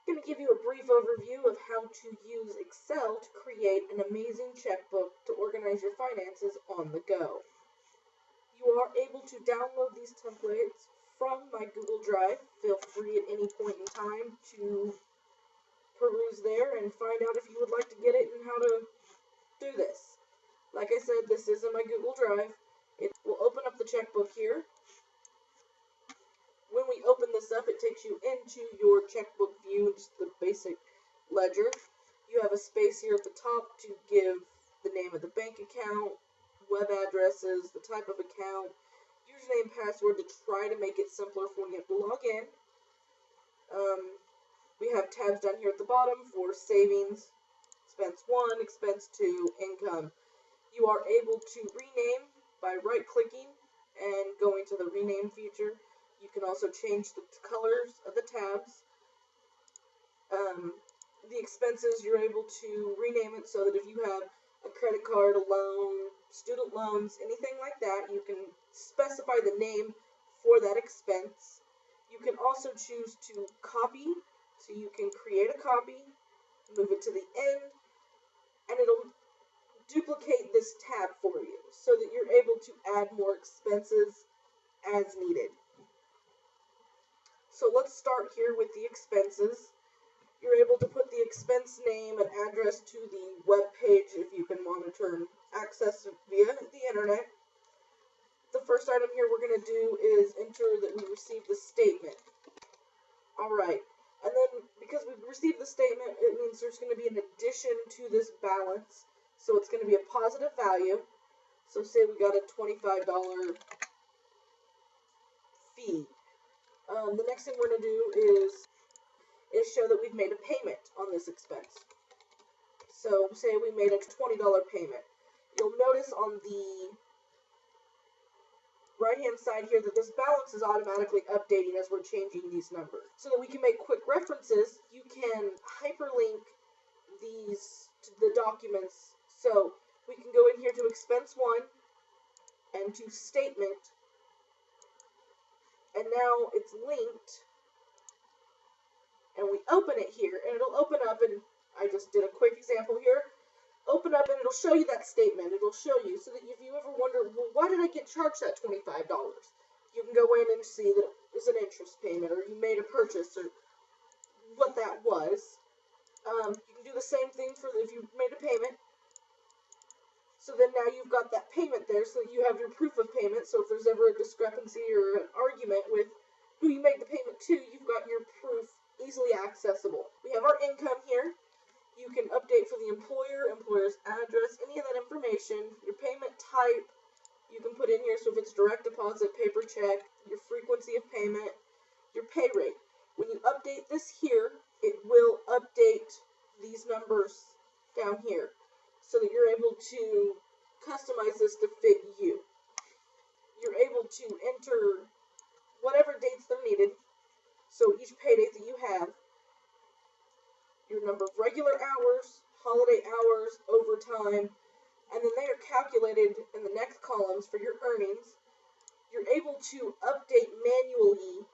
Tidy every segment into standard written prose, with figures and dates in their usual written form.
I'm going to give you a brief overview of how to use Excel to create an amazing checkbook to organize your finances on the go. You are able to download these templates from my Google Drive. Feel free at any point in time to peruse there and find out if you would like to get it and how to do this. Like I said, this is in my Google Drive. It will open up the checkbook here. When we open this up, it takes you into your checkbook view, just the basic ledger. You have a space here at the top to give the name of the bank account, web addresses, the type of account, username, password to try to make it simpler for when you have to log in. We have tabs down here at the bottom for savings, expense 1, expense 2, income. You are able to rename by right-clicking and going to the rename feature. You can also change the colors of the tabs. The expenses, you're able to rename it so that if you have a credit card, a loan, student loans, anything like that, you can specify the name for that expense. You can also choose to copy, so you can create a copy, move it to the end, and it'll duplicate this tab for you so that you're able to add more expenses as needed. So let's start here with the expenses. You're able to put the expense name and address to the web page if you can monitor and access it via the internet. The first item here we're going to do is enter that we received the statement. Alright, and then because we've received the statement, it means there's going to be an addition to this balance. So it's going to be a positive value. So say we got a $25 fee. The next thing we're going to do is show that we've made a payment on this expense. So say we made a $20 payment. You'll notice on the right-hand side here that this balance is automatically updating as we're changing these numbers. So that we can make quick references, you can hyperlink these to the documents. So we can go in here to expense 1 and to statement. And now it's linked, and we open it here, and it'll open up, and I just did a quick example here, open up, and it'll show you that statement. It'll show you, so that if you ever wonder, well, why did I get charged that $25? You can go in and see that it was an interest payment, or you made a purchase, or what that was. You can do the same thing for if you made a payment. So then now you've got that payment there, so you have your proof of payment. So if there's ever a discrepancy or an argument with who you made the payment to, you've got your proof easily accessible. We have our income here. You can update for the employer, employer's address, any of that information, your payment type, you can put in here. So if it's direct deposit, paper check, your frequency of payment, your pay rate. When you update this here, it will update these numbers down here, so that you're able to customize this to fit you. You're able to enter whatever dates they're needed. So each pay date that you have, your number of regular hours, holiday hours, overtime, and then they are calculated in the next columns for your earnings. You're able to update manually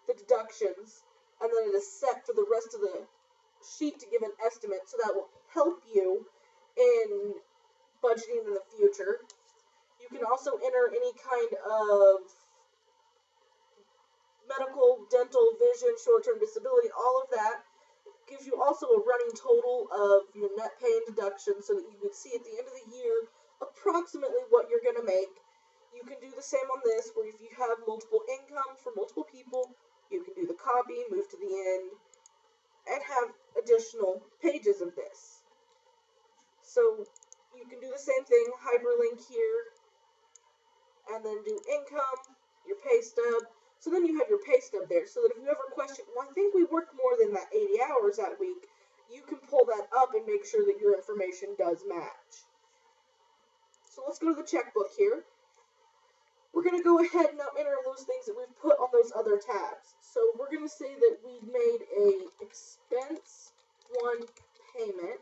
the deductions, and then it is set for the rest of the sheet to give an estimate, so that will help you in budgeting in the future. You can also enter any kind of medical, dental, vision, short-term disability, all of that. It gives you also a running total of your net pay and deductions, so that you can see at the end of the year approximately what you're going to make. You can do the same on this, where if you have multiple incomes for multiple people, you can do the copy, move to the end, and have additional pages of this. So you can do the same thing, hyperlink here, and then do income, your pay stub. So then you have your pay stub there, so that if you ever question, well, I think we worked more than that 80 hours that week, you can pull that up and make sure that your information does match. So let's go to the checkbook here. We're going to go ahead and now enter those things that we've put on those other tabs. So we're going to say that we made a expense 1 payment.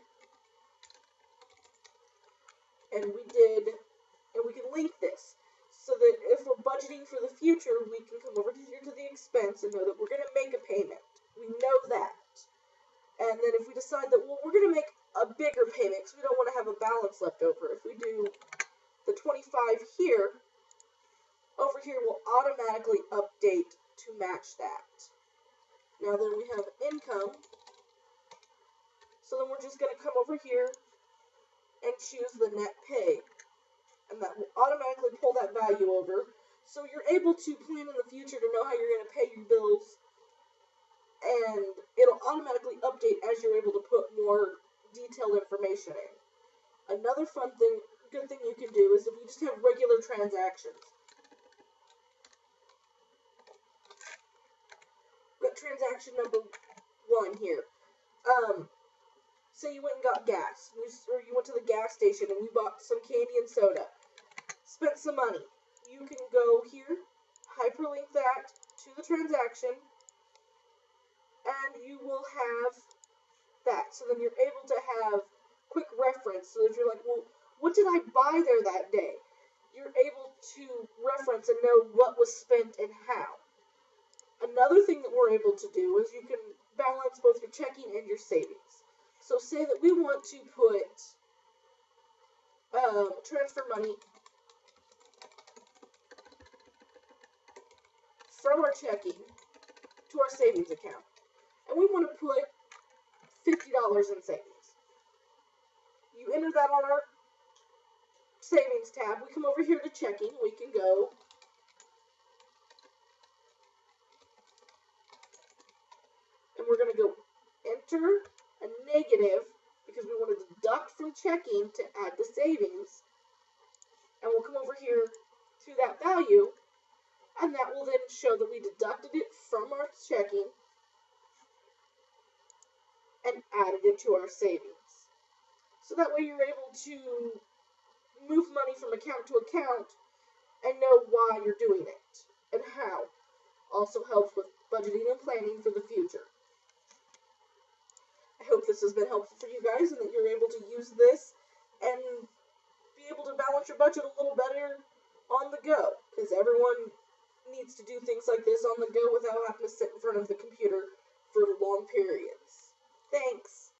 And we can link this so that if we're budgeting for the future, we can come over here to the expense and know that we're going to make a payment. We know that. And then if we decide that, well, we're going to make a bigger payment because we don't want to have a balance left over, if we do the 25 here, over here will automatically update to match that. Now then we have income. So then we're just going to come over here and choose the net pay. And that will automatically pull that value over. So you're able to plan in the future to know how you're going to pay your bills. And it'll automatically update as you're able to put more detailed information in. Another good thing you can do is if you just have regular transactions. Got transaction number 1 here. Say you went and got gas, or you went to the gas station and you bought some candy and soda, spent some money. You can go here, hyperlink that to the transaction, and you will have that. So then you're able to have quick reference. So if you're like, well, what did I buy there that day? You're able to reference and know what was spent and how. Another thing that we're able to do is you can balance both your checking and your savings. So say that we want to put transfer money from our checking to our savings account. And we want to put $50 in savings. You enter that on our savings tab. We come over here to checking. We can go and we're going to go enter a negative because we want to deduct from checking to add to savings. And we'll come over here to that value, and that will then show that we deducted it from our checking and added it to our savings. So that way you're able to move money from account to account and know why you're doing it and how. Also helps with budgeting and planning for the future. I hope this has been helpful for you guys and that you're able to use this and be able to balance your budget a little better on the go, because everyone needs to do things like this on the go without having to sit in front of the computer for long periods. Thanks.